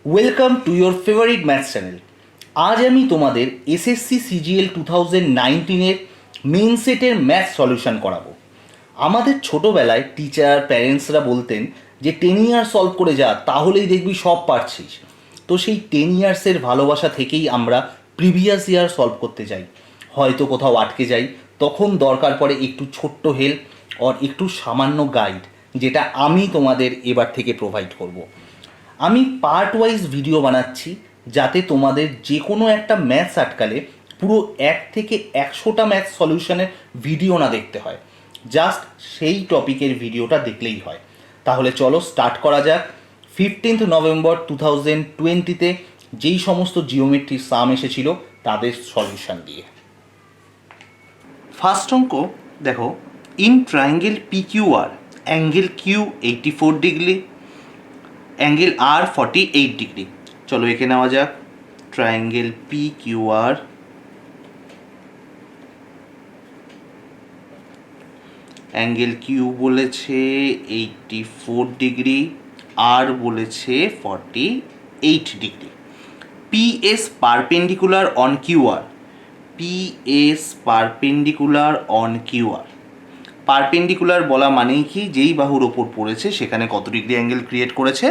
Welcome to your favourite maths channel. আজ আমি তোমাদের এসএসসি সিজিএল 2019-এর মেন সেটের ম্যাথ সলিউশন করাবো। আমাদের ছোটোবেলায় টিচার প্যারেন্টসরা বলতেন যে 10 ইয়ার সলভ করে যা, তাহলেই দেখবি সব পারছিস। তো সেই 10 ইয়ার্সের ভালোবাসা থেকেই আমরা প্রিভিয়াস ইয়ার সলভ করতে যাই। হয়তো কোথাও আটকে যাই, তখন দরকার পড়ে একটু ছোট্ট হেল্প আর একটু সামান্য গাইড, যেটা আমি তোমাদের এবার থেকে প্রোভাইড করব। আমি পার্ট ওয়াইজ ভিডিও বানাচ্ছি, যাতে তোমাদের যে কোনো একটা ম্যাথস আটকালে পুরো 1 থেকে 100টা ম্যাথস সলিউশনের ভিডিও না দেখতে হয়, জাস্ট সেই টপিকের ভিডিওটা দেখলেই হয়। তাহলে চলো স্টার্ট করা যাক। 15th নভেম্বর 2020-তে যেই সমস্ত জিওমেট্রির সাম এসেছিল তাদের সলিউশন দিয়ে। ফার্স্ট অঙ্ক দেখো, in triangle PQR angle Q 84 degree, angle R 48 degree. চলো এঁকে নেওয়া যাক। ট্রায়াঙ্গেল PQR, অ্যাঙ্গেল Q বলেছে 84 ডিগ্রি, R বলেছে 48 degree. PS perpendicular on QR, PS perpendicular on QR। Perpendicular বলা মানেই কি, যেই বাহুর ওপর পড়েছে সেখানে কত ডিগ্রি অ্যাঙ্গেল ক্রিয়েট করেছে?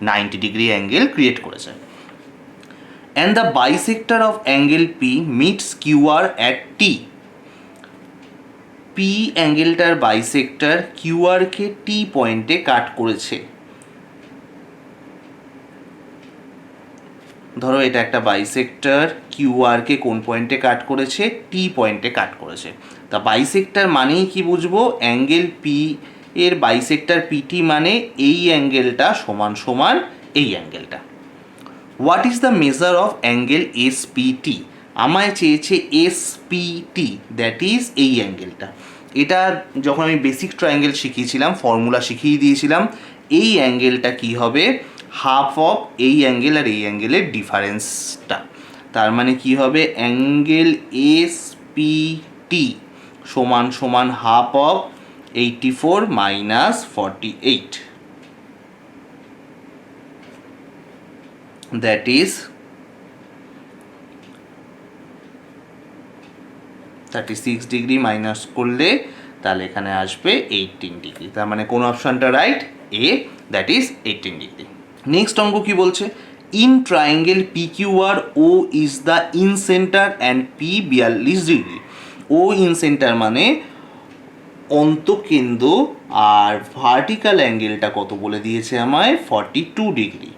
90 ডিগ্রি অ্যাঙ্গেল ক্রিয়েট করেছে। And the bisector of angle P meets QR at T। P অ্যাঙ্গেলটার বাইসেক্টর QR কে T পয়েন্টে কাট করেছে। ধরো এটা একটা বাইসেক্টর, QR কে কোন পয়েন্টে কাট করেছে? T পয়েন্টে কাট করেছে। তা বাইসেক্টর মানেই কি বুঝবো? অ্যাঙ্গেল P এর বাইসেক্টর PT মানে এই অ্যাঙ্গেলটা সমান সমান এই অ্যাঙ্গেলটা। What is the measure of angle SPT? আমায় চেয়েছে SPT, দ্যাট ইজ এই অ্যাঙ্গেলটা। এটা যখন আমি বেসিক ট্রায়াঙ্গেল শিখিয়েছিলাম, ফর্মুলা শিখিয়ে দিয়েছিলাম। এই অ্যাঙ্গেলটা কি হবে? হাফ অফ এই অ্যাঙ্গেল আর এই অ্যাঙ্গেলের ডিফারেন্সটা। তার মানে কি হবে? অ্যাঙ্গেল SPT সমান সমান half of 84 minus 48, that is 36 degree. Minus করলে তাহলে এখানে আসবে 18 ডিগ্রি। তার মানে কোন অপশনটা right? A, that is 18 degree. Next অঙ্ক কি বলছে? In triangle PQR O is the incentre and P 42 degree. O incentre মানে অন্তঃকেন্দ্র, আর ভার্টিক্যাল অ্যাঙ্গেলটা কত বলে দিয়েছে আমায়? 42 ডিগ্রি।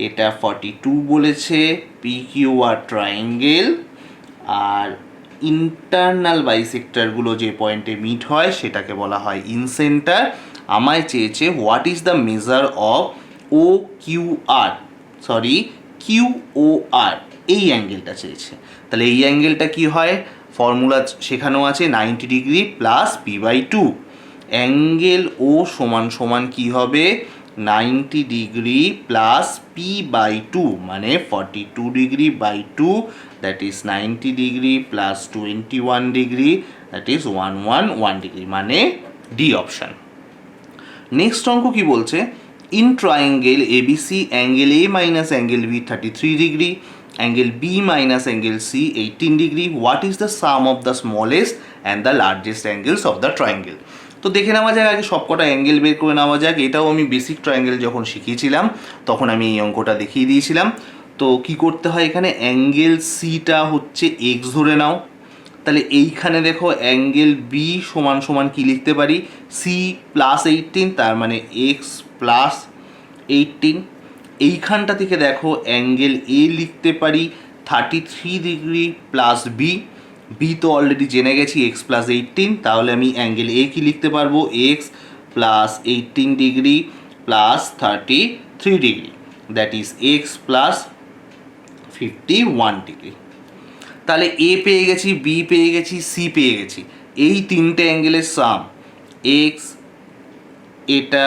এটা 42 বলেছে PQR ট্রায়াঙ্গেল। আর ইন্টারনাল বাইসেক্টরগুলো যে পয়েন্টে মিট হয় সেটাকে বলা হয় ইন সেন্টার। আমায় চেয়েছে what is the measure of QOR, এই অ্যাঙ্গেলটা চেয়েছে। তাহলে এই অ্যাঙ্গেলটা কি হয়? ফর্মুলা শেখানো আছে 90 ডিগ্রি প্লাস P/2। অ্যাঙ্গেল ও সমান সমান কি হবে? 90 ডিগ্রি প্লাস P/2 মানে 42 ডিগ্রি by 2, that is 90 degree plus 21 degree, that is 111 degree, মানে ডি অপশান। নেক্সট অঙ্ক কি বলছে? In triangle ABC angle A minus angle B 33 degree, angle B minus angle C 18 degree. What is the sum of the smallest and the largest angles of the triangle? তো দেখে নেওয়া যাক, আগে সবকটা angle বের করে নেওয়া যাক। এটাও আমি বেসিক ট্রায়াঙ্গেল যখন শিখিয়েছিলাম তখন আমি এই অঙ্কটা দেখিয়ে দিয়েছিলাম। তো কি করতে হয় এখানে? অ্যাঙ্গেল সিটা হচ্ছে x ধরে নাও। তাহলে এইখানে দেখো অ্যাঙ্গেল বি সমান সমান কি লিখতে পারি? C প্লাস 18, তার মানে x প্লাস 18। এইখানটা থেকে দেখো অ্যাঙ্গেল এ লিখতে পারি 33 ডিগ্রি প্লাস বি। বি তো অলরেডি জেনে গেছি, x প্লাস 18। তাহলে আমি অ্যাঙ্গেল এ কি লিখতে পারবো? x plus 18 degree plus 33 degree, that is x plus 51 degree. তাহলে এ পেয়ে গেছি, বি পেয়ে গেছি, সি পেয়ে গেছি। এই তিনটে অ্যাঙ্গেলের সাম, এক্স, এটা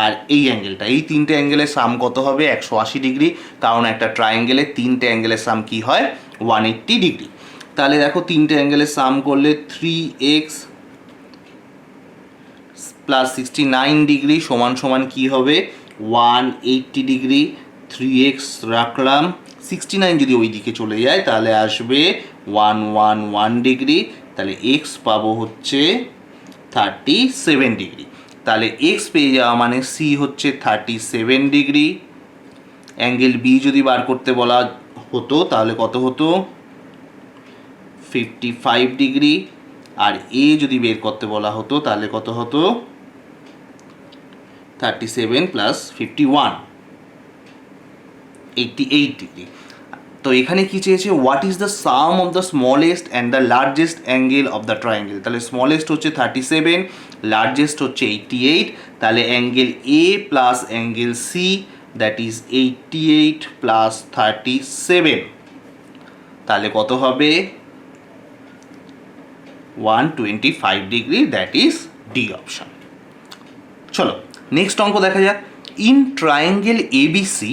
আর এই অ্যাঙ্গেলটা, এই তিনটে অ্যাঙ্গেলের সাম কত হবে? 180 ডিগ্রি। কারণ একটা ট্রায়াঙ্গেলের তিনটে অ্যাঙ্গেলের সাম কি হয়? 180 ডিগ্রি। তাহলে দেখো তিনটে অ্যাঙ্গেলের সাম করলে 3x প্লাস 69 ডিগ্রি সমান সমান কি হবে? 180 ডিগ্রি। 3x রাখলাম, 69 যদি ওই দিকে চলে যায় তাহলে আসবে 111 ডিগ্রি, তাহলে x পাবো হচ্ছে 37 ডিগ্রি। তাহলে x পেয়ে যাওয়া মানে c হচ্ছে 37 ডিগ্রি। অ্যাঙ্গেল বি যদি বার করতে বলা হতো তাহলে কত হতো, 55 ডিগ্রি। আর এ যদি বের করতে বলা হতো তাহলে কত হতো, 37 প্লাস 51, 88 ডিগ্রি। তো এখানে কি চেয়েছে, what is the sum of the smallest and the largest angle of the triangle. তাহলে স্মলেস্ট হচ্ছে 37, লার্জেস্ট হচ্ছে 88, তাহলে angle A plus angle see that is 88 plus 37, তাহলে কত হবে 125 degree, that is D option. চলো নেক্সট অঙ্ক দেখা যাক। In triangle ABC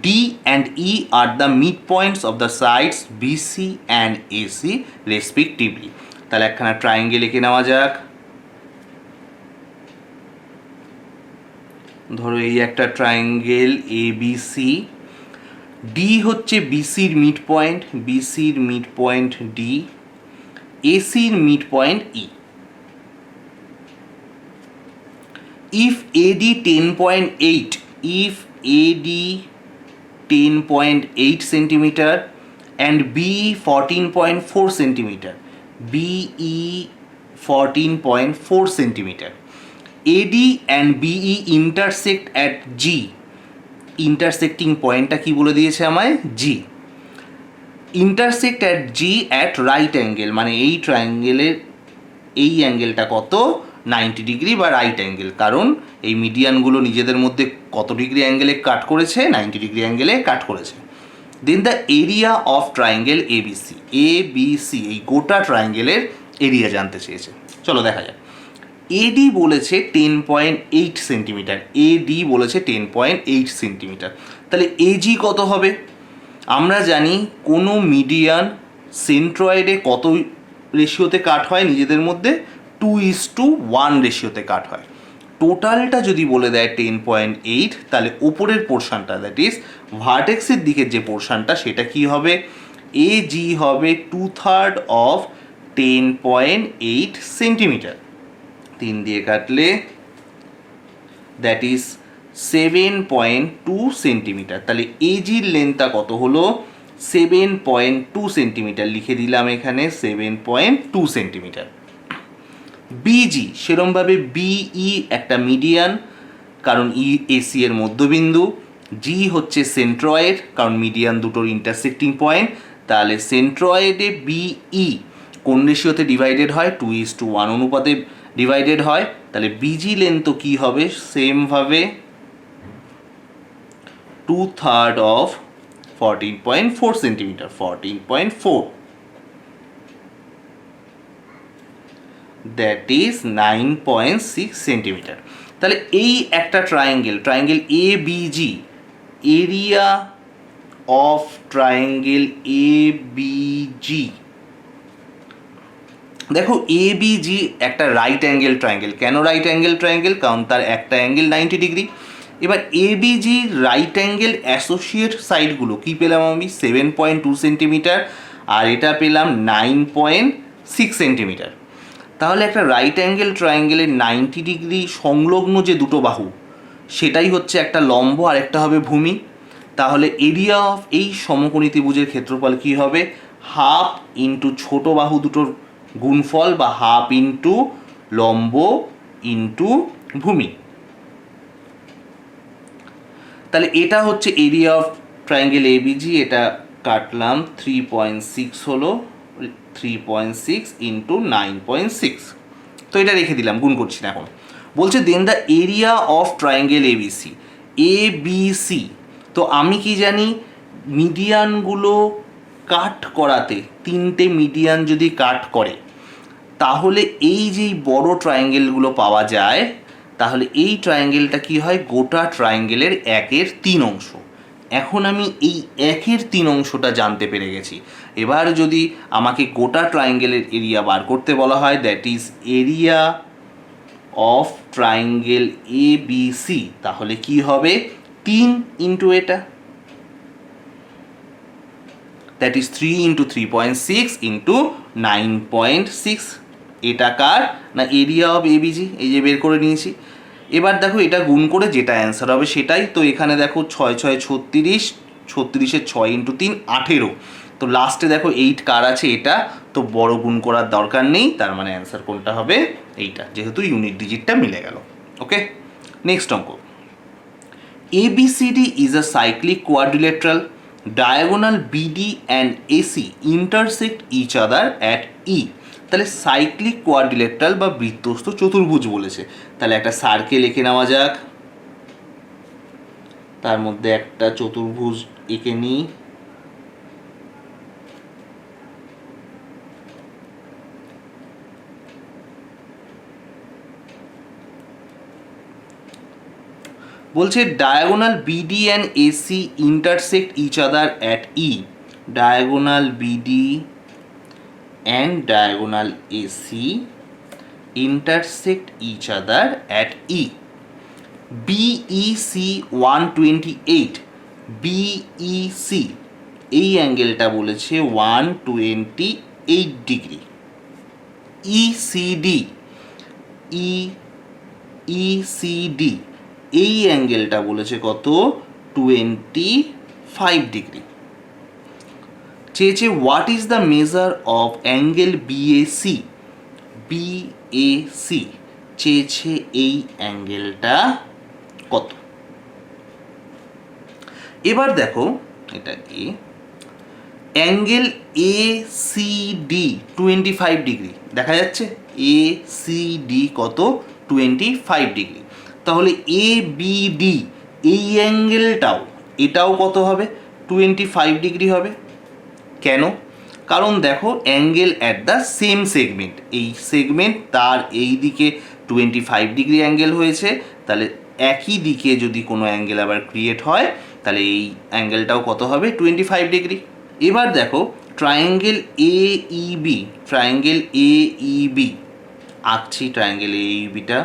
D and E are the midpoints of the sides BC and AC respectively. তাহলে একখানা ট্রায়াঙ্গেল এঁকে নেওয়া যাক। ধরো এই একটা ট্রায়াঙ্গেল ABC, D হচ্ছে BCর মিড পয়েন্ট, BCর মিড পয়েন্ট D, ACর mid point E। If AD 10.8, if AD 10.8 centimeter and BE 14.4 centimeter, BE 14.4 centimeter, AD and BE intersect at G, intersecting পয়েন্টটা কি বলে দিয়েছে আমায়, G, intersect at G at right angle, মানে এই ট্রায়াঙ্গেলের এই অ্যাঙ্গেলটা কত, 90 ডিগ্রি বা রাইট অ্যাঙ্গেল, কারণ এই মিডিয়ানগুলো নিজেদের মধ্যে কত ডিগ্রি অ্যাঙ্গেলে কাট করেছে, 90 ডিগ্রি অ্যাঙ্গেলে কাট করেছে। Then the area of triangle ABC, ABC এই গোটা ট্রায়াঙ্গেলের এরিয়া জানতে চেয়েছে। চলো দেখা যাক। এডি বলেছে 10.8 সেন্টিমিটার, এডি বলেছে 10.8 সেন্টিমিটার, তাহলে এজি কত হবে? আমরা জানি কোনো মিডিয়ান সেন্ট্রয়েডে কত রেশিওতে কাট হয় নিজেদের মধ্যে, 2:1 রেশিওতে কাট হয়। টোটালটা যদি বলে দেয় 10.8, তাহলে ওপরের পোর্শনটা দ্যাট ইজ ভার্টেক্সের দিকের যে পোর্শনটা সেটা কি হবে, এজি হবে 2/3 অফ 10.8 সেন্টিমিটার, 3 দিয়ে কাটলে দ্যাট ইজ 7.2 সেন্টিমিটার। তাহলে এজির লেন্থটা কত হলো, 7.2 সেন্টিমিটার, লিখে দিলাম এখানে 7.2 সেন্টিমিটার। বিজি সেরমভাবে বিই একটা মিডিয়ান, কারণ ই এসি এর মধ্যবিন্দু, জি হচ্ছে সেন্ট্রয়েড, কারণ মিডিয়ান দুটোর ইন্টারসেক্টিং পয়েন্ট, তাহলে সেন্ট্রয়েডে বিই কোন রেশিওতে ডিভাইডেড হয়, 2:1 অনুপাতে ডিভাইডেড হয়, তাহলে বিজি লেন্থ তো কী হবে, সেমভাবে 2/3 of 14.4 centimetre, 14.4, that is 9.6 centimetre. তাহলে এই একটা triangle A busy, area of triangle A busy, দেখো এ বিজি একটা রাইট অ্যাঙ্গেল ট্রায়াঙ্গেল। কেন রাইট অ্যাঙ্গেল ট্রায়াঙ্গেল, কারণ তার একটা অ্যাঙ্গেল 90 ডিগ্রি। এবার এ বিজি রাইট অ্যাঙ্গেল অ্যাসোসিয়েট সাইডগুলো কী পেলাম আমি, 7.2 সেন্টিমিটার, আর এটা পেলাম 9.6 সেন্টিমিটার। তাহলে একটা রাইট অ্যাঙ্গেল ট্রায়াঙ্গেলের 90 ডিগ্রি সংলগ্ন যে দুটো বাহু সেটাই হচ্ছে একটা লম্ব আর একটা হবে ভূমি। তাহলে এরিয়া অফ এই সমকোণী ত্রিভুজের ক্ষেত্রফল কী হবে, হাফ ইন্টু ছোটো বাহু দুটোর গুণফল বা হাফ ইন্টু লম্ব ইন্টু ভূমি। তাহলে এটা হচ্ছে এরিয়া অফ ট্রায়াঙ্গেল এবিজি, এটা কাটলাম 3.6 হলো, 3.6 ইন্টু 9.6, তো এটা রেখে দিলাম, গুণ করছি না এখন। বলছে then the area of triangle ABC, ABC, তো আমি কি জানি মিডিয়ানগুলো কাট করাতে, তিনটে মিডিয়ান যদি কাট করে তাহলে এই যেই বড় ট্রায়াঙ্গেলগুলো পাওয়া যায়, তাহলে এই ট্রায়াঙ্গেলটা কি হয়, গোটা ট্রায়াঙ্গেলের 1/3 অংশ। এখন আমি এই 1/3 অংশটা জানতে পেরে গেছি। এবার যদি আমাকে গোটা ট্রায়াঙ্গেলের এরিয়া বার করতে বলা হয়, that is area of triangle A B C, তাহলে কি হবে, 3 ইন্টু এটা, দ্যাট ইজ 3 ইন্টু 3.6 ইন্টু 9.6। এটা কার না এরিয়া অফ এবিজি, এই যে বের করে নিয়েছি। এবার দেখো এটা গুণ করে যেটা অ্যান্সার হবে সেটাই। তো এখানে দেখো 6 6 36, 36-এর 6 ইন্টু 3 18। তো লাস্টে দেখো 8 কার আছে এটা, তো বড় গুণ করার দরকার নেই, তার মানে অ্যান্সার কোনটা হবে এইটা, যেহেতু ইউনিট ডিজিটটা মিলে গেল। ওকে, নেক্সট অঙ্ক। ABCD is a cyclic quadrilateral. Diagonal BD and AC intersect each other at E. তাহলে সাইক্লিক কোয়াড্রিলেটারাল বা বৃত্তস্থ চতুর্ভুজ বলেছে। তাহলে একটা সার্কেল এঁকে নেওয়া যাক, তার মধ্যে একটা চতুর্ভুজ এঁকে নিই। বলছে diagonal BD and AC intersect each other at E. Diagonal BD and diagonal AC intersect each other at E. BEC 128, BEC এই অ্যাঙ্গেলটা বলেছে 128 ডিগ্রি। ইসিডি, ইসিডি এই অ্যাঙ্গেলটা বলেছে কত 25 ডিগ্রি। চেয়েছে what is the measure of angle BAC. BAC চেয়েছে এই অ্যাঙ্গেলটা কত। এবার দেখো এটা A, angle A C D 25 degree দেখা যাচ্ছে, এ সি ডি কত 25 ডিগ্রি। তাহলে এ বি ডি এই অ্যাঙ্গেলটাও এটাও কত হবে 25 ডিগ্রি হবে। কেন? কারণ দেখো angle at the same segment, এই সেগমেন্ট তার এই দিকে 25 ডিগ্রি অ্যাঙ্গেল হয়েছে, তাহলে একই দিকে যদি কোনো অ্যাঙ্গেল আবার ক্রিয়েট হয় তাহলে এই অ্যাঙ্গেলটাও কত হবে 25 ডিগ্রি। এবার দেখো triangle A E B, triangle A E B আঁকছি, ট্রায়াঙ্গেল এ ই বিটা।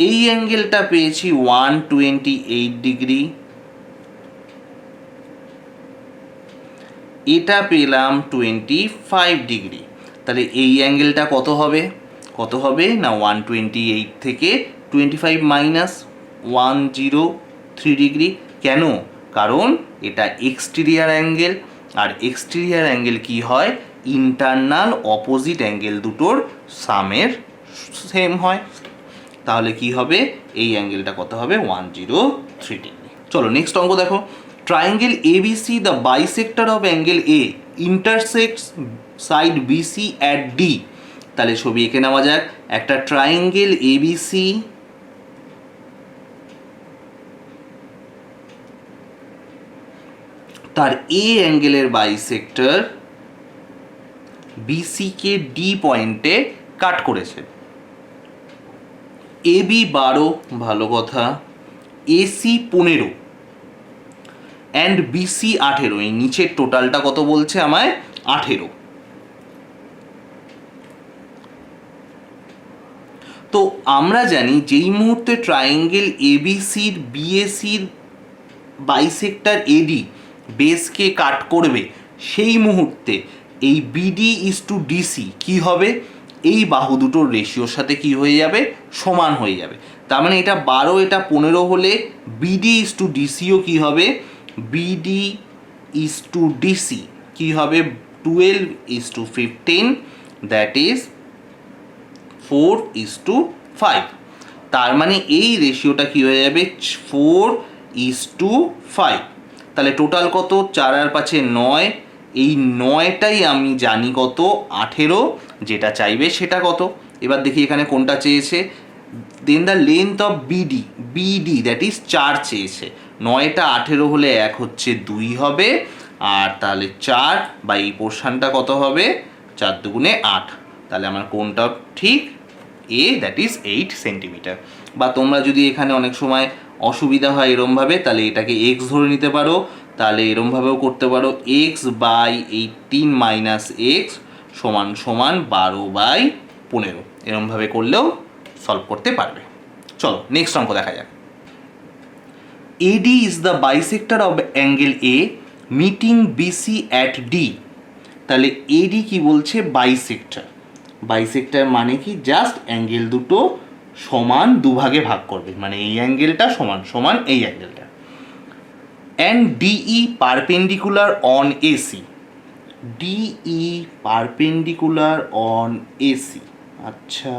এই অ্যাঙ্গেলটা পেয়েছি 128 ডিগ্রি, এটা পেলাম 25 ডিগ্রি। তাহলে এই অ্যাঙ্গেলটা কত হবে, কত হবে না 128 থেকে 25 মাইনাস 103 ডিগ্রি। কেন? কারণ এটা এক্সটেরিয়ার অ্যাঙ্গেল, আর এক্সটেরিয়ার অ্যাঙ্গেল কি হয় ইন্টারনাল অপোজিট অ্যাঙ্গেল দুটোর সামের সেম হয়। তাহলে কি হবে এই অ্যাঙ্গেলটা কত হবে 103 ডিগ্রি। চলো নেক্সট অঙ্ক দেখো। Triangle ABC, the bisector of angle A intersects side BC at D. তাহলে ছবি এঁকে নেওয়া যাক। একটা ট্রায়াঙ্গেল ABC, তার A অ্যাঙ্গেলের বাইসেক্টর BC কে D পয়েন্টে কাট করেছে। AB 12, ভালো কথা, AC 15 অ্যান্ড বিসি 18। এই নিচের টোটালটা কত বলছে আমায় 18। তো আমরা জানি যেই মুহূর্তে ট্রায়াঙ্গেল এবিসির বিএসির বাইসেক্টর এডি বেসকে কাট করবে সেই মুহূর্তে এই বিডি ইজ টু ডিসি কী হবে, এই বাহু দুটোর রেশিওর সাথে কি হয়ে যাবে সমান হয়ে যাবে। তার মানে এটা 12 এটা 15 হলে বিডি ইজ টু ডিসিও কী হবে, বিডি ইজ টু ডিসি কী হবে 12 ইজ টু 15, দ্যাট ইজ 4:5। তার মানে এই রেশিওটা কী হয়ে যাবে 4:5। তাহলে টোটাল কত 4 আর 5 9, এই 9টাই আমি জানি কত 18, যেটা চাইবে সেটা কত। এবার দেখি এখানে কোনটা চেয়েছে। Then the length of BD, BD that is 4 চেয়েছে। 9টা 18 হলে 1 হচ্ছে 2 হবে, আর তাহলে 4 বা এই পোর্শনটা কত হবে 4 দুগুণে 8। তাহলে আমার কোনটা ঠিক এ দ্যাট ইজ 8 সেন্টিমিটার। বা তোমরা যদি এখানে অনেক সময় অসুবিধা হয় এরমভাবে, তাহলে এটাকে এক্স ধরে নিতে পারো, তাহলে এরমভাবেও করতে পারো x/18 মাইনাস এক্স সমান সমান 12/15, এরমভাবে করলেও সলভ করতে পারবে। চলো নেক্সট অঙ্ক দেখা যাক। AD is the bisector of angle A meeting BC at D. তাহলে এডি কি বলছে? বাইসেক্টর। বাইসেক্টর মানে কি? জাস্ট অ্যাঙ্গেল দুটো সমান দুভাগে ভাগ করবে, মানে এই অ্যাঙ্গেলটা সমান সমান এই অ্যাঙ্গেলটা। And DE perpendicular on AC. DE perpendicular on AC. আচ্ছা,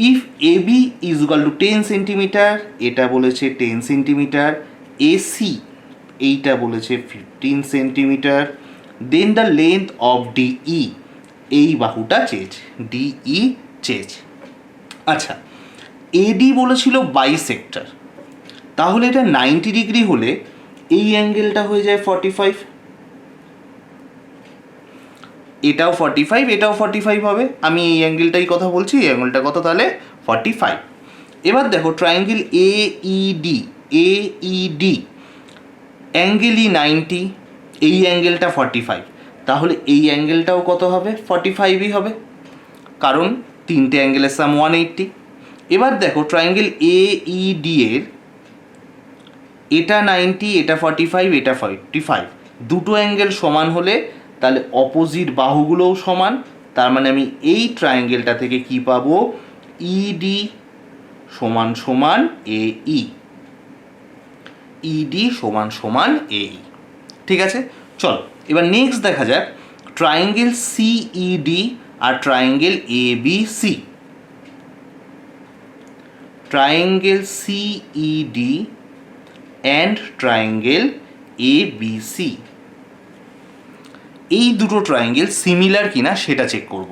if AB is equal to 10 centimetre, এটা বলেছে 10 সেন্টিমিটার, এসি এইটা বলেছে 15 centimetre, then the length of DE, এই বাহুটা চেয়েছে, ডিই চেয়েছে। আচ্ছা, এডি বলেছিল বাইসেক্টর, তাহলে এটা 90 ডিগ্রি হলে এই অ্যাঙ্গেলটা হয়ে যায় 45, এটাও 45, এটাও 45 হবে। আমি এই অ্যাঙ্গেলটাই কথা বলছি, এই অ্যাঙ্গেলটা কত? তাহলে 45। এবার দেখো ট্রায়াঙ্গেল এইডি, এইডি অ্যাঙ্গেলই 90, এই অ্যাঙ্গেলটা 45, তাহলে এই অ্যাঙ্গেলটাও কত হবে? 45ই হবে, কারণ তিনটে অ্যাঙ্গেলের সাম 180। এবার দেখো ট্রায়াঙ্গেল এইডি এর এটা 90, এটা 45, এটা 45, দুটো অ্যাঙ্গেল সমান হলে তাহলে অপোজিট বাহুগুলোও সমান, তার মানে আমি এই ট্রায়াঙ্গেলটা থেকে কি পাবো? ইডি সমান সমান এই, ইডি সমান সমান এই। ঠিক আছে, চলো এবার নেক্সট দেখা যাক ট্রায়াঙ্গেল সিইডি আর triangle ABC. Triangle CED and triangle ABC, এই দুটো ট্রায়াঙ্গেল সিমিলার কিনা সেটা চেক করব।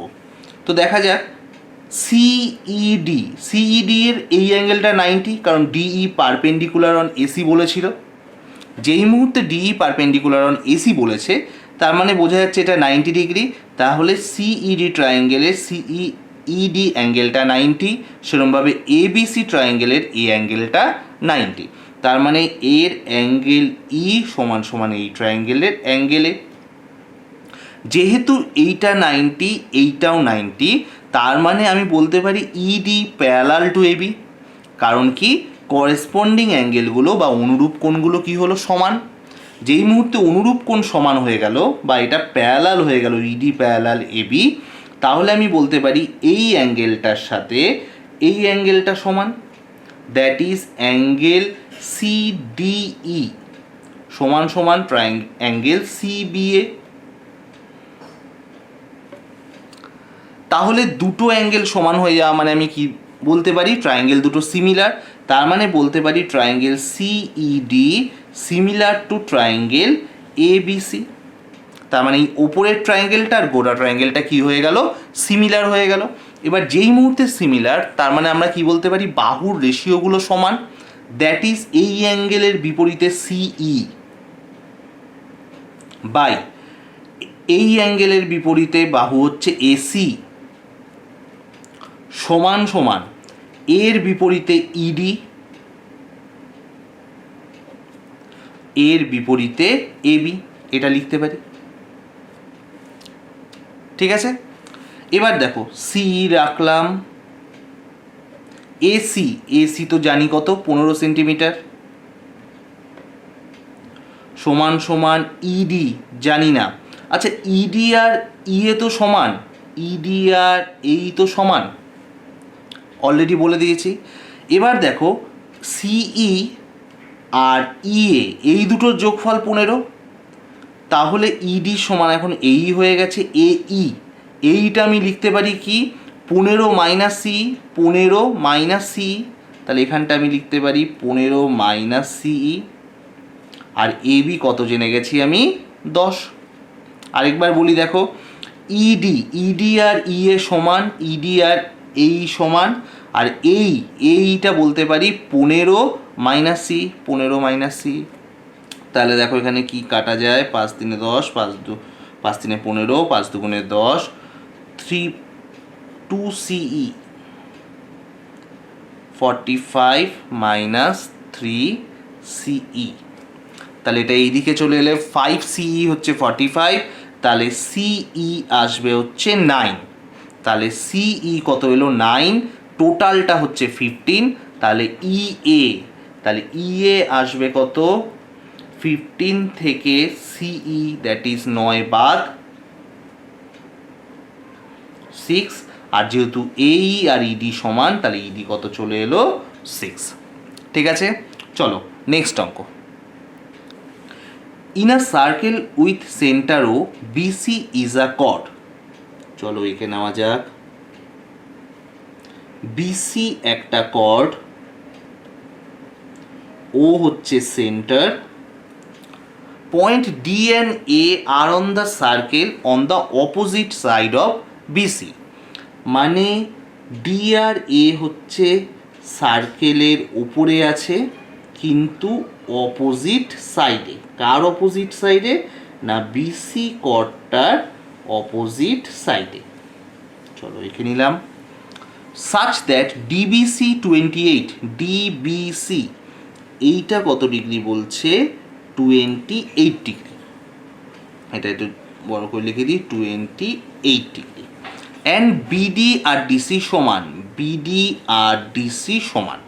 তো দেখা যাক সিইডি, সিইডি এর এই অ্যাঙ্গেলটা 90, কারণ ডিই পারপেন্ডিকুলার অন এসি বলেছিল। যেই মুহূর্তে ডিই পারপেন্ডিকুলার অন এসি বলেছে, তার মানে বোঝা যাচ্ছে এটা 90 ডিগ্রি, তাহলে সিইডি ট্রায়াঙ্গেলের সিইডি অ্যাঙ্গেলটা 90, সেরকমভাবে এবিসি ট্রায়াঙ্গেলের এই অ্যাঙ্গেলটা 90, তার মানে এর অ্যাঙ্গেল ই সমান সমান এই ট্রায়াঙ্গেলের অ্যাঙ্গেলে। যেহেতু এইটা 90, এইটাও 90, তার মানে আমি বলতে পারি ইডি প্যারালাল টু এবি, কারণ কি করেসপন্ডিং অ্যাঙ্গেলগুলো বা অনুরূপ কোণগুলো কি হলো? সমান। যেই মুহূর্তে অনুরূপ কোণ সমান হয়ে গেল বা এটা প্যারালাল হয়ে গেল, ইডি প্যারালাল এবি, তাহলে আমি বলতে পারি এই অ্যাঙ্গেলটার সাথে এই অ্যাঙ্গেলটা সমান, দ্যাট ইজ অ্যাঙ্গেল সিডিই সমান সমান অ্যাঙ্গেল সিবিএ। তাহলে দুটো অ্যাঙ্গেল সমান হয়ে যাওয়া মানে আমি কি বলতে পারি? ট্রায়াঙ্গেল দুটো সিমিলার, তার মানে বলতে পারি triangle CED similar to triangle ABC. তার মানে এই ওপরের ট্রায়াঙ্গেলটা আর গোটা ট্রায়াঙ্গেলটা কি হয়ে গেল? সিমিলার হয়ে গেল। এবার যেই মুহূর্তে সিমিলার, তার মানে আমরা কি বলতে পারি? বাহুর রেশিওগুলো সমান, দ্যাট ইজ এই অ্যাঙ্গেলের বিপরীতে সিই বাই এই অ্যাঙ্গেলের বিপরীতে বাহু হচ্ছে এসি সমান সমান এর বিপরীতে ইডি, এর বিপরীতে এবি, এটা লিখতে পারি। ঠিক আছে, এবার দেখো সি রাখলাম, এসি, এসি তো জানি কত? 15 সেন্টিমিটার, সমান সমান ইডি জানি না। আচ্ছা, ইডি আর ইএ তো সমান, ইডি আর এই তো সমান, অলরেডি বলে দিয়েছি। এবার দেখো সিই আর ইএ এই দুটোর যোগফল 15, তাহলে ইডি সমান এখন এই হয়ে গেছে এই, এইটা আমি লিখতে পারি কি? 15 মাইনাস সি, 15 মাইনাস সি, তাহলে এখানটা আমি লিখতে পারি 15 মাইনাস সিই। আর এবি কত জেনে গেছি আমি? 10। আরেকবার বলি, দেখো ইডি, ইডি আর ইএ সমান, ইডি আর এই সমান, আর এইটা বলতে পারি 15 মাইনাস সি, 15 মাইনাস সি। তাহলে দেখো এখানে কি কাটা যায়? 5 3 10, 5 3 15, 5 2 10, 2 সিই, 45 মাইনাস 3 সিই। তাহলে এটা এইদিকে চলে এলে 5 সিই হচ্ছে 45, তাহলে সিই আসবে হচ্ছে 9, তাহলে সিই কত এলো? 9, টোটালটা হচ্ছে 15, তাহলে ইএ, তাহলে ইএ আসবে কত 15 থেকে সিই দ্যাট ইজ 9 বাদ 6, আর যেহেতু এই আর ইডি সমান তাহলে ইডি কত চলে এলো 6। ঠিক আছে, চলো নেক্সট অঙ্ক। In a circle with centre O BC is a chord. চলো একে নেওয়া যাক। বিসি একটা কর্ড, ও হচ্ছে centre, point D and A are on the circle on the opposite side of BC. মানে ডি আর এ হচ্ছে সার্কেলের উপরে আছে কিন্তু অপোজিট সাইডে। কার অপোজিট সাইডে? না বিসি কর্ডটার অপোজিট সাইডে। চলো এঁকে নিলাম। সাচ দ্যাট ডিবিসি 28, ডিবিসি এইটা কত ডিগ্রি বলছে 28 ডিগ্রি। এটা একটু বড় করে লিখে দিই 28 ডিগ্রি। অ্যান্ড বিডি আর ডিসি সমান, বিডি আর ডিসি সমান।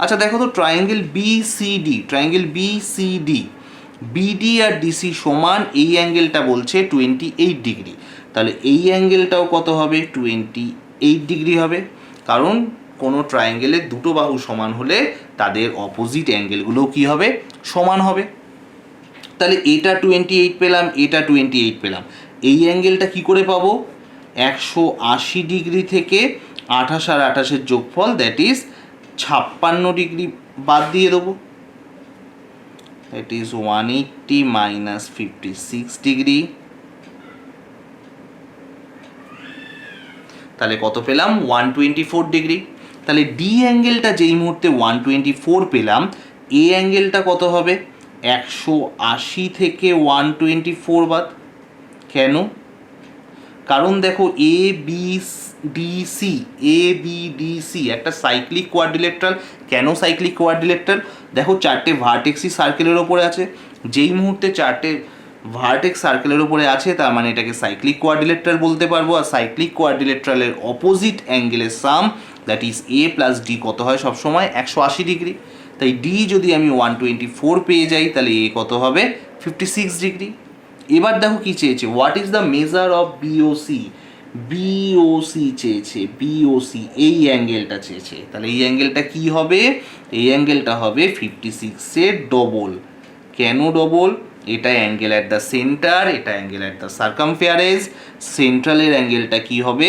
আচ্ছা দেখো তো triangle BCD, triangle BCD BD আর ডিসি সমান, এই অ্যাঙ্গেলটা বলছে 28 ডিগ্রি। তাহলে এই অ্যাঙ্গেলটাও কত হবে 28 ডিগ্রি হবে, কারণ কোনো ট্রায়াঙ্গেলের দুটো বাহু সমান হলে তাদের অপোজিট অ্যাঙ্গেলগুলোও কী হবে সমান হবে। তাহলে এটা 28 পেলাম, এটা 28 পেলাম। এই অ্যাঙ্গেলটা কি করে পাবো? 180 ডিগ্রি থেকে 28 আর 28-এর যোগফল দ্যাট ইজ 56 ডিগ্রি বাদ দিয়ে দেবো। That is 180 minus 56 degree. তাহলে কত পেলাম 124 ডিগ্রি। তাহলে ডি অ্যাঙ্গেলটা যেই মুহূর্তে 124 পেলাম, এ অ্যাঙ্গেলটা কত হবে 180 থেকে 124 বাদ। কেন? কারণ দেখো A B DC, A B DC একটা সাইক্লিক কোয়াড্রিলেট্রাল। কেন সাইক্লিক কোয়াড্রিলেট্রাল? দেখো চারটে ভার্টেক্সই সার্কেলের ওপরে আছে। যেই মুহূর্তে চারটে ভার্টেক্স সার্কেলের উপরে আছে তার মানে এটাকে সাইক্লিক কোয়াড্রিলেট্রাল বলতে পারবো। আর সাইক্লিক কোয়াড্রিলেট্রালের অপোজিট অ্যাঙ্গেলের sum that is A plus D কত হয় সবসময় 180 ডিগ্রি। তাই ডি যদি আমি 124 পেয়ে যাই তাহলে এ কত হবে 56 ডিগ্রি। এবার দেখো কি চেয়েছে, what is the measure of BOC. BOC চেয়েছে, বিওসি এই অ্যাঙ্গেলটা চেয়েছে। তাহলে এই অ্যাঙ্গেলটা কি হবে? এই অ্যাঙ্গেলটা হবে 56-এর ডবল। কেন ডবল? এটা অ্যাঙ্গেল অ্যাট দ্য সেন্টার, এটা অ্যাঙ্গেল অ্যাট দ্য সার্কামফেয়ারেন্স। সেন্ট্রালের অ্যাঙ্গেলটা কি হবে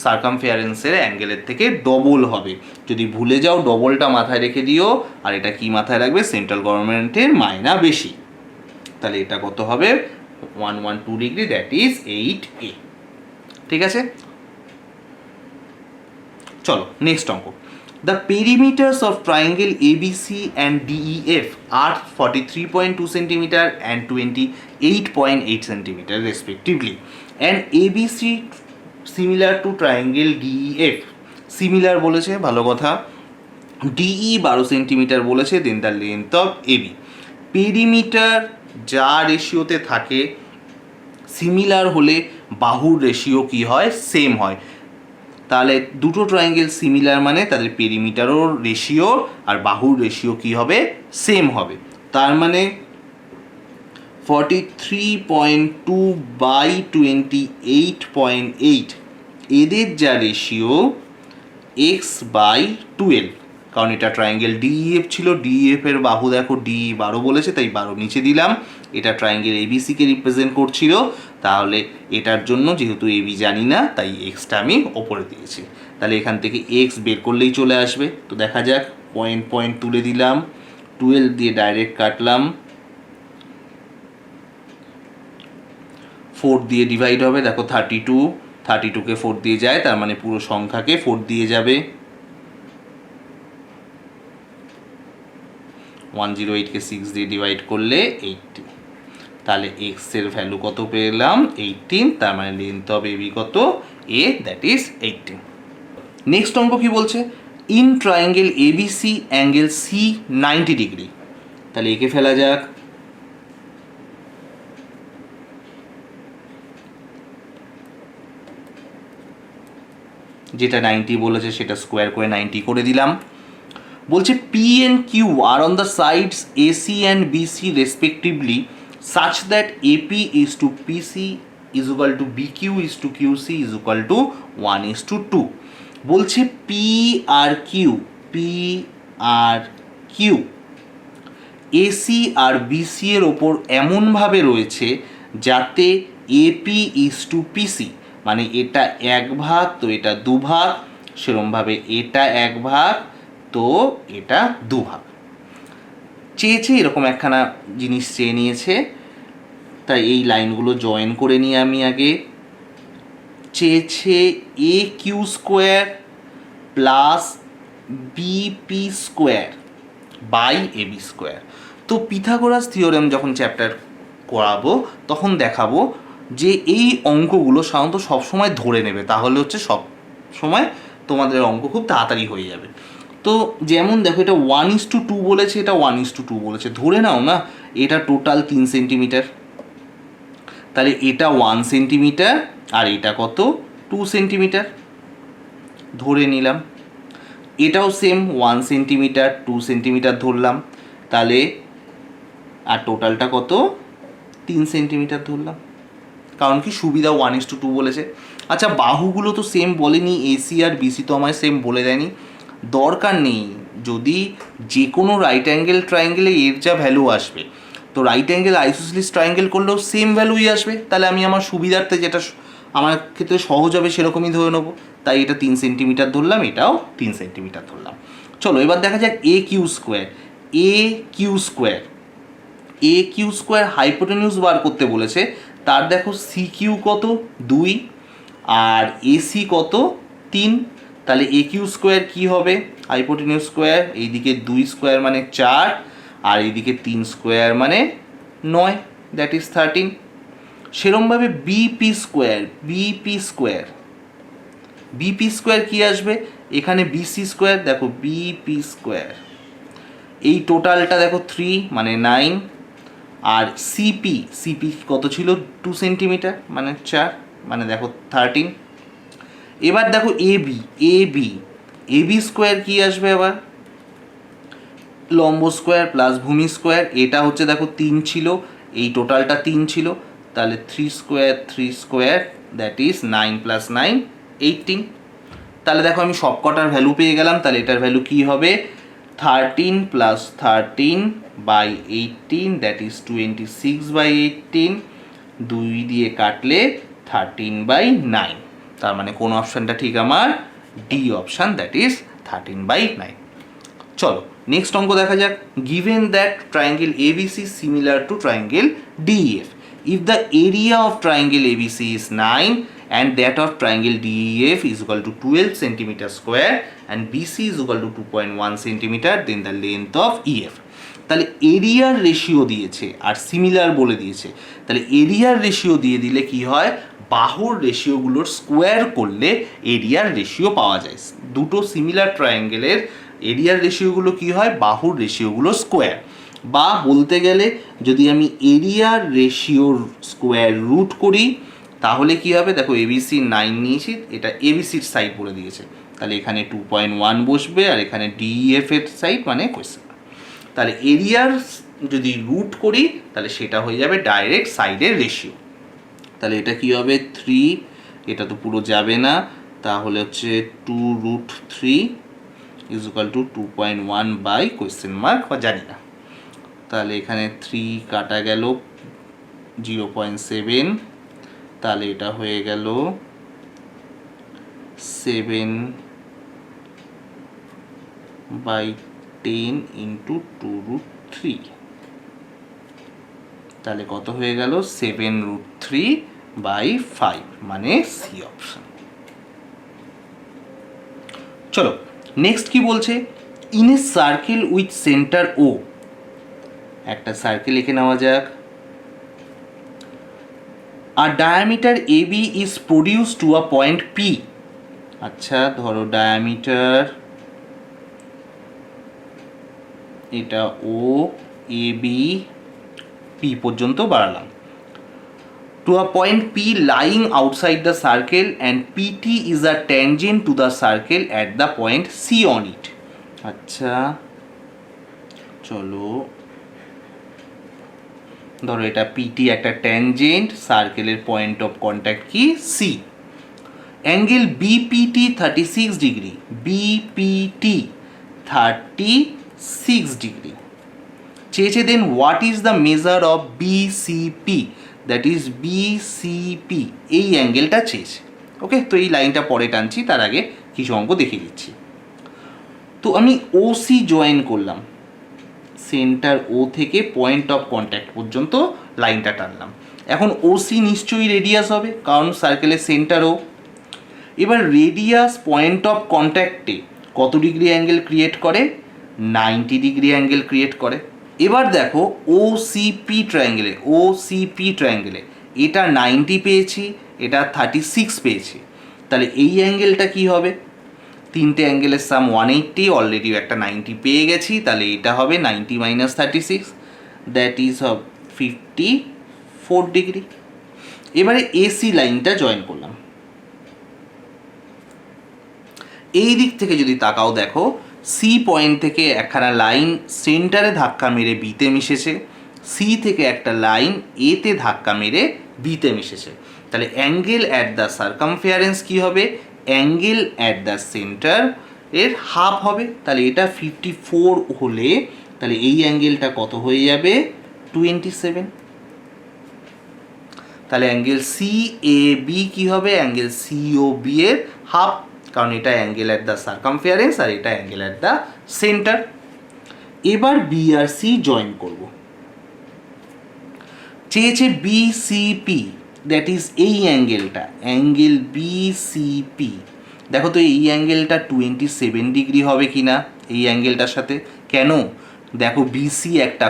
সার্কামফেয়ারেন্সের অ্যাঙ্গেলের থেকে ডবল হবে। যদি ভুলে যাও ডবলটা মাথায় রেখে দিও, আর এটা কি মাথায় রাখবে সেন্ট্রাল গভর্নমেন্টের মাইনা বেশি। তাহলে এটা কত হবে 112 ডিগ্রি দ্যাট ইজ 8A। ঠিক আছে, চলো নেক্সট অঙ্ক। The perimeters of triangle ABC and DEF are 43.2 cm and 28.8 cm respectively, and ABC similar to triangle DEF, similar বলেছে ভালো কথা, DE 12 সেন্টিমিটার বলেছে, then the length of AB। Perimeter যা রেশিওতে থাকে সিমিলার হলে বাহুর রেশিও কি হয় সেম হয়। তাহলে দুটো ট্রায়াঙ্গেল সিমিলার মানে তাদের পেরিমিটারও রেশিও আর বাহুর রেশিও কি হবে সেম হবে। তার মানে 43.2 বাই 28.8 এদের যা রেশিও x/12, কারণ এটা ট্রায়াঙ্গেল ডিইএফ ছিল, ডিইএফ এর বাহু দেখো ডি 12 বলেছে তাই 12 নিচে দিলাম। এটা ট্রায়াঙ্গেল এবিসিকে রিপ্রেজেন্ট করছিল, তাহলে এটার জন্য যেহেতু এবি জানি না তাই এক্সটা আমি ওপরে দিয়েছি। তাহলে এখান থেকে এক্স বের করলেই চলে আসবে। তো দেখা যাক, পয়েন্ট পয়েন্ট তুলে দিলাম, 12 দিয়ে ডাইরেক্ট কাটলাম, 4 দিয়ে ডিভাইড হবে, দেখো 32কে 4 দিয়ে যায়, তার মানে পুরো সংখ্যাকে 4 দিয়ে যাবে। 108কে 6 দিয়ে ডিভাইড করলে 18, তাহলে এক্স এর ভ্যালু কত পেলাম 18, তার মানে লেন্থ অফ এবি কত এ দ্যাট ইজ 18। নেক্সট অঙ্ক কি বলছে, in triangle ABC angle C 90 degree. তাহলে একে ফেলা যাক। যেটা 90 বলেছে সেটা স্কোয়ার করে 90 করে দিলাম। বলছে P and Q are on the sides AC and BC respectively such that AP is to PC is equal to BQ is to QC is equal to 1:2 বলছে পি আর কিউ এসি আর BC এর ওপর এমনভাবে রয়েছে যাতে AP is two পিসি, মানে এটা এক ভাগ তো এটা দুভাগ, সেরমভাবে এটা এক ভাগ তো এটা দুভাগ চেয়েছে, এরকম একখানা জিনিস চেয়ে নিয়েছে। তাই এই লাইনগুলো জয়েন করে নিয়ে আমি আগে চেয়েছে A Q square plus BP square by AB square. তো পিথাগোরাস থিওরেম যখন চ্যাপ্টার করাবো তখন দেখাবো যে এই অঙ্কগুলো সাধারণত সবসময় ধরে নেবে, তাহলে হচ্ছে সব সময় তোমাদের অঙ্ক খুব তাড়াতাড়ি হয়ে যাবে। তো যেমন দেখো এটা 1:2 বলেছে, এটা 1:2 বলেছে, ধরে নাও না এটা টোটাল 3 সেন্টিমিটার, তাহলে এটা 1 সেন্টিমিটার আর এটা কত 2 সেন্টিমিটার ধরে নিলাম। এটাও সেম 1 সেন্টিমিটার 2 সেন্টিমিটার ধরলাম, তাহলে আর টোটালটা কত 3 সেন্টিমিটার ধরলাম, কারণ কি সুবিধা 1:2 বলেছে। আচ্ছা বাহুগুলো তো সেম বলেনি, এসি আর বিসি তো আমায় সেম বলে দেয়নি, দরকার নেই। যদি যে কোনো রাইট অ্যাঙ্গেল ট্রায়াঙ্গেলে এর যা ভ্যালু আসবে, তো রাইট অ্যাঙ্গেল আইসোসেলিস ট্রায়াঙ্গেল করলেও সেম ভ্যালুই আসবে, তাহলে আমি আমার সুবিধার্থে যেটা আমার ক্ষেত্রে সহজ হবে সেরকমই ধরে নেবো। তাই এটা 3 সেন্টিমিটার ধরলাম, এটাও 3 সেন্টিমিটার ধরলাম। চলো এবার দেখা যাক এ কিউ স্কোয়ার হাইপোটেনিউস বার করতে বলেছে। তার দেখো সি কিউ কত 2 আর এসি কত 3, তাহলে এ কিউ স্কোয়ার কী হবে হাইপোটেনিউস স্কোয়ার, এইদিকে 2 স্কোয়ার মানে 4 আর এইদিকে 3 স্কোয়ার মানে 9, দ্যাট ইজ 13। সেরমভাবে বিপি স্কোয়ার কী আসবে, এখানে বিসি স্কোয়ার, দেখো বিপি স্কোয়ার এই টোটালটা দেখো 3 মানে 9 আর সিপি কত ছিল 2 সেন্টিমিটার মানে 4 মানে দেখো 13। এবার দেখো এবি স্কোয়ার কী আসবে, আবার লম্ব স্কোয়ার প্লাস ভূমি স্কোয়ার, এটা হচ্ছে দেখো 3 ছিল, এই টোটালটা 3 ছিল, তাহলে 3 স্কোয়ার দ্যাট ইজ 9 + 9 18। তাহলে দেখো আমি সব কটার ভ্যালু পেয়ে গেলাম, তাহলে এটার ভ্যালু কী হবে 13 + 13/18 দ্যাট ইজ 26/18, 2 দিয়ে কাটলে 13/9, তার মানে কোন অপশানটা ঠিক আমার ডি অপশান দ্যাট ইজ 13/9। চলো নেক্সট অঙ্ক দেখা যাক। Given that triangle ABC similar to triangle DEF if the area of triangle ABC is 9 and that of triangle DEF is equal to 12 centimeter square and BC is equal to 2.1 centimeter, then the length of EF। তাহলে এরিয়ার ratio দিয়েছে are similar বলে দিয়েছে, তাহলে এরিয়ার ratio দিয়ে দিলে কি হয়, বাহুর রেশিওগুলোর স্কোয়ার করলে এরিয়ার রেশিও পাওয়া যায়। দুটো সিমিলার ট্রায়াঙ্গেলের এরিয়ার রেশিওগুলো কি হয়, বাহুর রেশিওগুলো স্কোয়ার, বা বলতে গেলে যদি আমি এরিয়ার রেশিওর স্কোয়ার রুট করি তাহলে কি হবে, দেখো এবিসি 9 নিয়েছি, এটা এবিসির সাইড বলে দিয়েছে, তাহলে এখানে 2.1 বসবে আর এখানে ডিএফ এর সাইড মানে কোয়েশ্চেন। তাহলে এরিয়ার যদি রুট করি তাহলে সেটা হয়ে যাবে ডাইরেক্ট সাইডের রেশিও, তাহলে এটা কি হবে 3, এটা তো পুরো যাবে না, তাহলে হচ্ছে 2√3 is equal to 2.1 by question mark বা জানি না, তাহলে এখানে 3 কাটা গেল 0.7, তাহলে এটা হয়ে গেল 7/10 ইন্টু 2√3, তাহলে কত হয়ে গেল 7√3/5 মানে সি অপশন। চলো নেক্সট কি বলছে, in a circle with centre O, একটা সার্কেল লিখে নেওয়া যাক। আর diameter AB is produce to a point P. আচ্ছা ধরো ডায়ামিটার এটা ও এ বি পি পর্যন্ত বাড়ালাম, to a point P lying outside the circle and PT is a tangent to the circle at the point C on it. আচ্ছা চলো, ধরো এটা PT একটা ট্যানজেন্ট, সার্কেলের পয়েন্ট অফ কন্ট্যাক্ট কি C. Angle BPT 36 degree, BPT 36 degree চেয়েছে। Then what is the measure of BCP, that is BCP, এই অ্যাঙ্গেলটা চেয়েছে। ওকে, তো এই লাইনটা পরে টানছি, তার আগে কিছু অঙ্ক দেখিয়ে দিচ্ছি। তো আমি ওসি জয়েন করলাম, সেন্টার ও থেকে পয়েন্ট অফ কন্ট্যাক্ট পর্যন্ত লাইনটা টানলাম। এখন ওসি নিশ্চয়ই রেডিয়াস হবে, কারণ সার্কেলের সেন্টার ও। এবার রেডিয়াস পয়েন্ট অফ কন্ট্যাক্টে কত ডিগ্রি অ্যাঙ্গেল ক্রিয়েট করে? 90 ডিগ্রি অ্যাঙ্গেল ক্রিয়েট করে। এবার দেখো ওসিপি ট্রায়াঙ্গেলে এটা 90 পেয়েছি, এটা 36 পেয়েছি, তাহলে এই অ্যাঙ্গেলটা কি হবে? তিনটে অ্যাঙ্গেলের সাম 180, অলরেডি একটা 90 পেয়ে গেছি, তাহলে এটা হবে 90 - 36, দ্যাট ইজ 54 ডিগ্রি। এবারে এসি লাইনটা জয়েন করলাম। এই দিক থেকে যদি তাকাও, দেখো সি পয়েন্ট থেকে একখানা লাইন সেন্টারে ধাক্কা মেরে বিতে মিশেছে, সি থেকে একটা লাইন এতে ধাক্কা মেরে বিতে মিশেছে। তাহলে অ্যাঙ্গেল অ্যাট দ্য সার্কামফেয়ারেন্স কি হবে? অ্যাঙ্গেল অ্যাট দ্য সেন্টার এর হাফ হবে। তাহলে এটা 54 হলে তাহলে এই অ্যাঙ্গেলটা কত হয়ে যাবে? 27। তাহলে অ্যাঙ্গেল সি এ বি কী হবে? অ্যাঙ্গেল সি ও বি এর হাফ, কারণ এটা অ্যাঙ্গেল অ্যাট দ্য সার্কামফেয়ারেন্স আর এটা অ্যাঙ্গেল অ্যাট দ্য সেন্টার। এবার বি আর সি জয়েন করব। চেয়েছে বিসিপি, দ্যাট ইজ এই অ্যাঙ্গেলটা, অ্যাঙ্গেল বিসিপি। দেখো তো এই অ্যাঙ্গেলটা 27 ডিগ্রি হবে কি না এই অ্যাঙ্গেলটার সাথে? কেন? দেখো বিসি একটা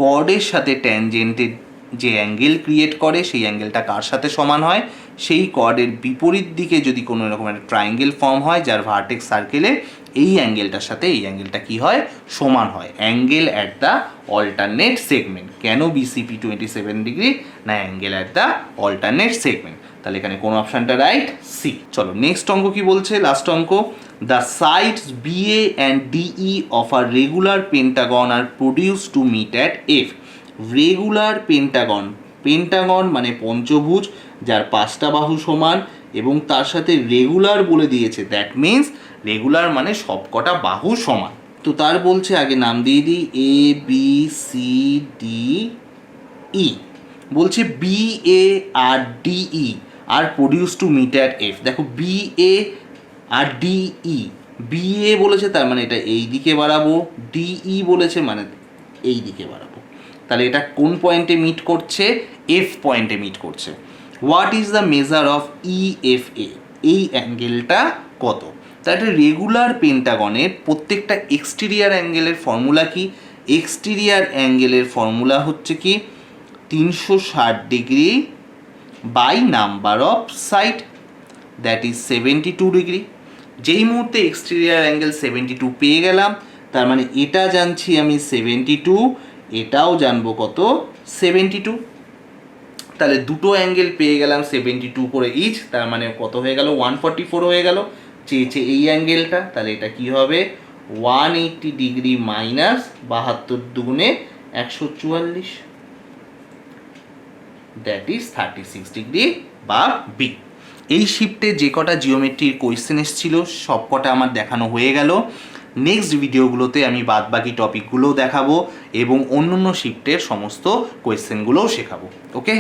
কর্ডের সাথে ট্যানজেন্টের যে অ্যাঙ্গেল ক্রিয়েট করে সেই অ্যাঙ্গেলটা কার সাথে সমান হয়? সেই কর্ডের বিপরীত দিকে যদি কোনো রকম একটা ট্রায়াঙ্গেল ফর্ম হয় যার ভার্টেক্স সার্কেলে, এই অ্যাঙ্গেলটার সাথে এই অ্যাঙ্গেলটা কি হয়? সমান হয়। Angle at the alternate segment. কেন বিসিপি 27 ডিগ্রি? না, angle at the alternate segment. তাহলে এখানে কোন অপশানটা রাইট? সি। চলো নেক্সট অঙ্ক কি বলছে, লাস্ট অঙ্ক। The sides BA and DE of a regular pentagon are produced to meet at F. Regular pentagon মানে পঞ্চভুজ যার 5টা বাহু সমান এবং তার সাথে রেগুলার বলে দিয়েছে, দ্যাট মিন্স রেগুলার মানে সবকটা বাহু সমান। তো তার বলছে আগে নাম দিয়ে দিই A B C D E. বলছে বি এ আর DE are produced to meet at F. দেখো বি এ আর ডিই, বি এ বলেছে তার মানে এটা এই দিকে বাড়াবো, ডিই বলেছে মানে এই দিকে বাড়াবো। তাহলে এটা কোন পয়েন্টে মিট করছে? এফ পয়েন্টে মিট করছে। What is the measure of EFA? এই অ্যাঙ্গেলটা কত? তাহলে একটা রেগুলার পেন্টাগনের প্রত্যেকটা এক্সটেরিয়ার অ্যাঙ্গেলের ফর্মুলা কি? এক্সটেরিয়ার অ্যাঙ্গেলের ফর্মুলা হচ্ছে কি 360 degree by number of side, that is 72 degree. যেই মুহূর্তে এক্সটেরিয়ার অ্যাঙ্গেল 72 পেয়ে গেলাম, তার মানে এটা জানছি আমি 72, এটাও জানবো কত? 72। তাহলে দুটো অ্যাঙ্গেল পেয়ে গেলাম 72 করে ইচ, তার মানে কত হয়ে গেল? 144 হয়ে গেল। চেয়েছে এই অ্যাঙ্গেলটা, তাহলে এটা কি হবে? 180 ডিগ্রি মাইনাস 72 দুগুণে 144, দ্যাট ইজ 36 ডিগ্রি বা বি। এই শিফটে যে কটা জিওমেট্রির কোয়েশ্চেন এসেছিল সব কটা আমার দেখানো হয়ে গেল। নেক্সট ভিডিওগুলোতে আমি বাদবাকি টপিকগুলোও দেখাবো এবং অন্য শিফটের সমস্ত কোয়েশ্চেনগুলোও শেখাবো। ওকে,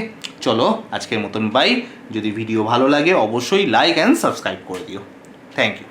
চলো আজকের মতন বাই। যদি ভিডিও ভালো লাগে অবশ্যই লাইক অ্যান্ড সাবস্ক্রাইব করে দিও। Thank you.